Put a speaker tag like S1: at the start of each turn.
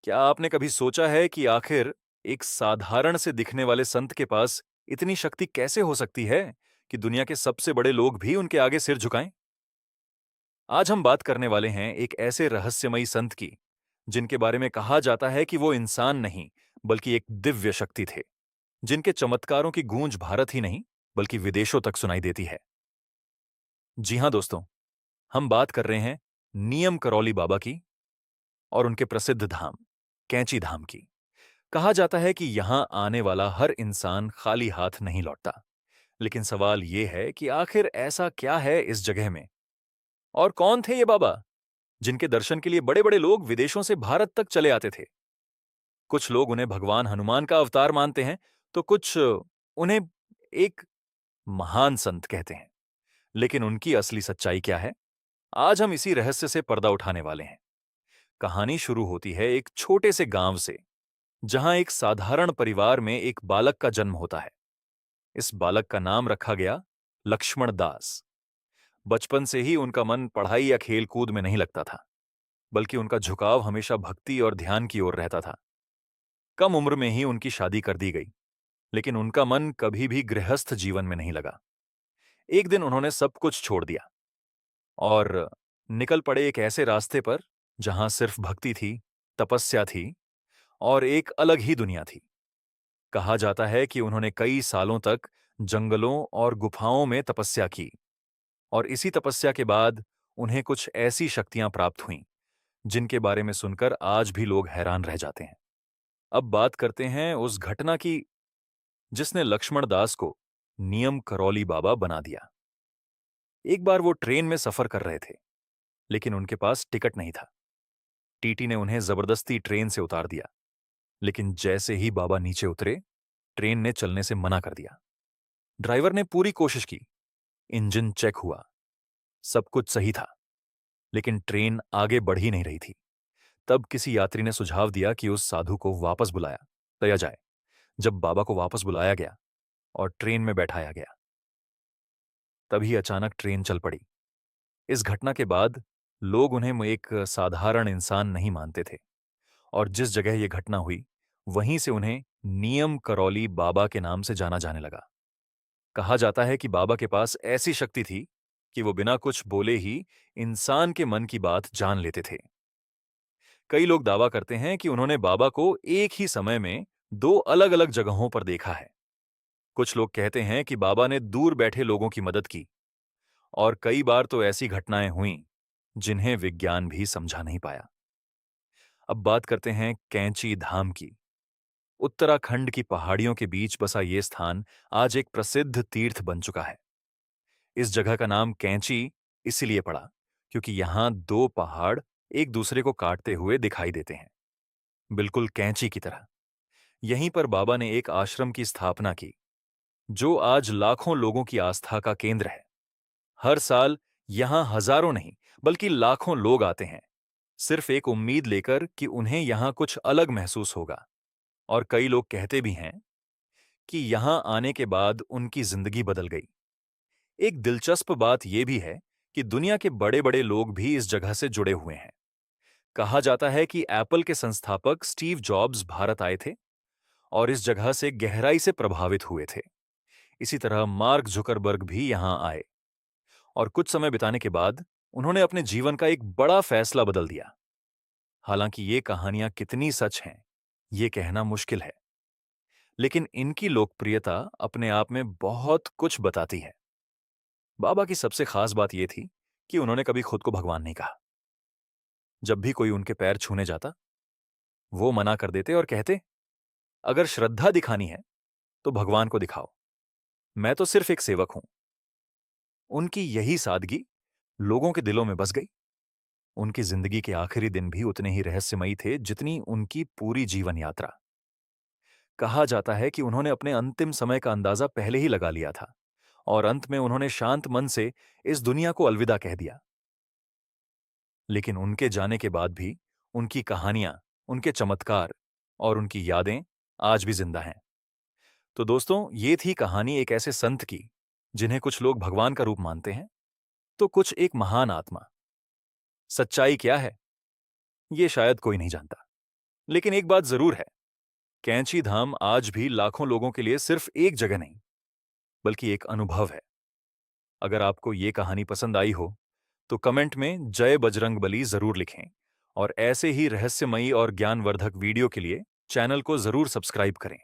S1: क्या आपने कभी सोचा है कि आखिर एक साधारण से दिखने वाले संत के पास इतनी शक्ति कैसे हो सकती है कि दुनिया के सबसे बड़े लोग भी उनके आगे सिर झुकाएं? आज हम बात करने वाले हैं एक ऐसे रहस्यमयी संत की, जिनके बारे में कहा जाता है कि वो इंसान नहीं, बल्कि एक दिव्य शक्ति थे, जिनके चमत्कारों की गूंज भारत ही नहीं, बल्कि विदेशों तक सुनाई देती है। जी हां दोस्तों, हम बात कर रहे हैं नियम करौली बाबा की और उनके प्रसिद्ध धाम, कैंची धाम की। कहा जाता है कि यहां आने वाला हर इंसान खाली हाथ नहीं लौटता। लेकिन सवाल यह है कि आखिर ऐसा क्या है इस जगह में, और कौन थे ये बाबा जिनके दर्शन के लिए बड़े बड़े लोग विदेशों से भारत तक चले आते थे। कुछ लोग उन्हें भगवान हनुमान का अवतार मानते हैं, तो कुछ उन्हें एक महान संत कहते हैं। लेकिन उनकी असली सच्चाई क्या है, आज हम इसी रहस्य से पर्दा उठाने वाले हैं। कहानी शुरू होती है एक छोटे से गांव से, जहां एक साधारण परिवार में एक बालक का जन्म होता है। इस बालक का नाम रखा गया लक्ष्मण दास। बचपन से ही उनका मन पढ़ाई या खेल कूद में नहीं लगता था, बल्कि उनका झुकाव हमेशा भक्ति और ध्यान की ओर रहता था। कम उम्र में ही उनकी शादी कर दी गई, लेकिन उनका मन कभी भी गृहस्थ जीवन में नहीं लगा। एक दिन उन्होंने सब कुछ छोड़ दिया और निकल पड़े एक ऐसे रास्ते पर जहां सिर्फ भक्ति थी, तपस्या थी और एक अलग ही दुनिया थी। कहा जाता है कि उन्होंने कई सालों तक जंगलों और गुफाओं में तपस्या की, और इसी तपस्या के बाद उन्हें कुछ ऐसी शक्तियां प्राप्त हुईं जिनके बारे में सुनकर आज भी लोग हैरान रह जाते हैं। अब बात करते हैं उस घटना की जिसने लक्ष्मण दास को नियम करौली बाबा बना दिया। एक बार वो ट्रेन में सफर कर रहे थे, लेकिन उनके पास टिकट नहीं था। टीटी ने उन्हें जबरदस्ती ट्रेन से उतार दिया, लेकिन जैसे ही बाबा नीचे उतरे, ट्रेन ने चलने से मना कर दिया। ड्राइवर ने पूरी कोशिश की, इंजन चेक हुआ, सब कुछ सही था, लेकिन ट्रेन आगे बढ़ ही नहीं रही थी। तब किसी यात्री ने सुझाव दिया कि उस साधु को वापस बुलाया तया जाए। जब बाबा को वापस बुलाया गया और ट्रेन में बैठाया गया, तभी अचानक ट्रेन चल पड़ी। इस घटना के बाद लोग उन्हें एक साधारण इंसान नहीं मानते थे, और जिस जगह यह घटना हुई, वहीं से उन्हें नियम करौली बाबा के नाम से जाना जाने लगा। कहा जाता है कि बाबा के पास ऐसी शक्ति थी कि वो बिना कुछ बोले ही इंसान के मन की बात जान लेते थे। कई लोग दावा करते हैं कि उन्होंने बाबा को एक ही समय में दो अलग अलग जगहों पर देखा है। कुछ लोग कहते हैं कि बाबा ने दूर बैठे लोगों की मदद की, और कई बार तो ऐसी घटनाएं हुईं जिन्हें विज्ञान भी समझा नहीं पाया। अब बात करते हैं कैंची धाम की। उत्तराखंड की पहाड़ियों के बीच बसा ये स्थान आज एक प्रसिद्ध तीर्थ बन चुका है। इस जगह का नाम कैंची इसीलिए पड़ा क्योंकि यहां दो पहाड़ एक दूसरे को काटते हुए दिखाई देते हैं, बिल्कुल कैंची की तरह। यहीं पर बाबा ने एक आश्रम की स्थापना की, जो आज लाखों लोगों की आस्था का केंद्र है। हर साल यहां हजारों नहीं, बल्कि लाखों लोग आते हैं, सिर्फ एक उम्मीद लेकर कि उन्हें यहां कुछ अलग महसूस होगा। और कई लोग कहते भी हैं कि यहां आने के बाद उनकी जिंदगी बदल गई। एक दिलचस्प बात यह भी है कि दुनिया के बड़े बड़े लोग भी इस जगह से जुड़े हुए हैं। कहा जाता है कि एप्पल के संस्थापक स्टीव जॉब्स भारत आए थे और इस जगह से गहराई से प्रभावित हुए थे। इसी तरह मार्क जुकरबर्ग भी यहां आए, और कुछ समय बिताने के बाद उन्होंने अपने जीवन का एक बड़ा फैसला बदल दिया। हालांकि ये कहानियां कितनी सच हैं, ये कहना मुश्किल है, लेकिन इनकी लोकप्रियता अपने आप में बहुत कुछ बताती है। बाबा की सबसे खास बात यह थी कि उन्होंने कभी खुद को भगवान नहीं कहा। जब भी कोई उनके पैर छूने जाता, वो मना कर देते और कहते, अगर श्रद्धा दिखानी है तो भगवान को दिखाओ, मैं तो सिर्फ एक सेवक हूं। उनकी यही सादगी लोगों के दिलों में बस गई। उनकी जिंदगी के आखिरी दिन भी उतने ही रहस्यमयी थे जितनी उनकी पूरी जीवन यात्रा। कहा जाता है कि उन्होंने अपने अंतिम समय का अंदाजा पहले ही लगा लिया था, और अंत में उन्होंने शांत मन से इस दुनिया को अलविदा कह दिया। लेकिन उनके जाने के बाद भी उनकी कहानियां, उनके चमत्कार और उनकी यादें आज भी जिंदा हैं। तो दोस्तों, ये थी कहानी एक ऐसे संत की जिन्हें कुछ लोग भगवान का रूप मानते हैं, तो कुछ एक महान आत्मा। सच्चाई क्या है, ये शायद कोई नहीं जानता, लेकिन एक बात जरूर है, कैंची धाम आज भी लाखों लोगों के लिए सिर्फ एक जगह नहीं, बल्कि एक अनुभव है। अगर आपको ये कहानी पसंद आई हो, तो कमेंट में जय बजरंगबली जरूर लिखें और ऐसे ही रहस्यमयी और ज्ञानवर्धक वीडियो के लिए चैनल को जरूर सब्सक्राइब करें।